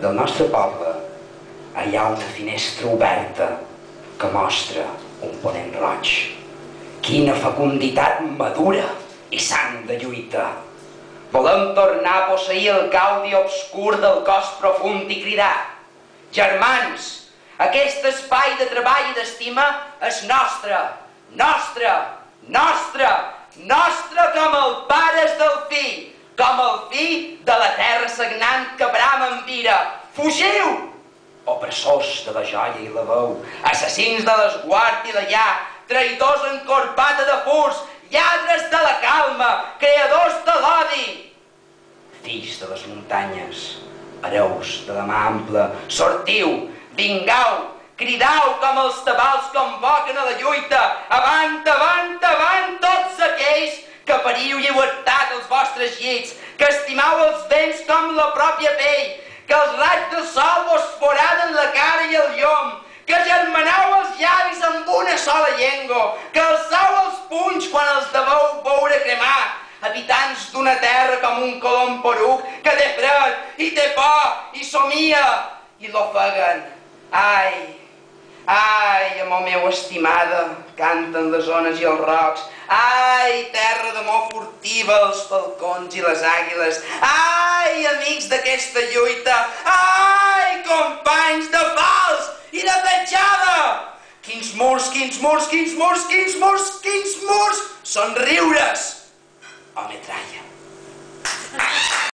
del nostre poble hi ha una finestra oberta que mostra un ponent roig. Quina fecunditat madura i sang de lluita! Volem tornar a posseir el gaudi obscur del cos profund i cridar: germans, aquest espai de treball i d'estima és nostre, nostre, nostre, nostre com el pare és del fill, com el fill de la terra sagnant que brama en vira. Fugiu! Opressors de la joia i la veu, assassins de l'esguard i la llar, traïdors en corbata de furs, lladres de la calma, creadors de l'odi. Fills de les muntanyes, hereus de la mà ampla, sortiu, vingau, cridau com els tabals convoquen a la lluita. Avant, avant, avant, tots aquells que pariu llibertat als vostres llits, que estimau els vents com la pròpia pell, que els raigs del sol vos foraden la cara i el llom, que germanau els llavis amb una sola llengua, que alçau els punys quan els deveu veure cremar, habitants d'una terra com un colom poruc que té fred i té por i somia i l'ofeguen. Ai, ai, amor meu estimada, canten les ones i els rocs. Ai, terra d'amor furtiva, els falcons i les àguiles. Ai, amics d'aquesta lluita. Ai, companys de fals i de petjada. Quins murs, quins murs, quins murs, quins murs, quins murs. Són riures o metralla.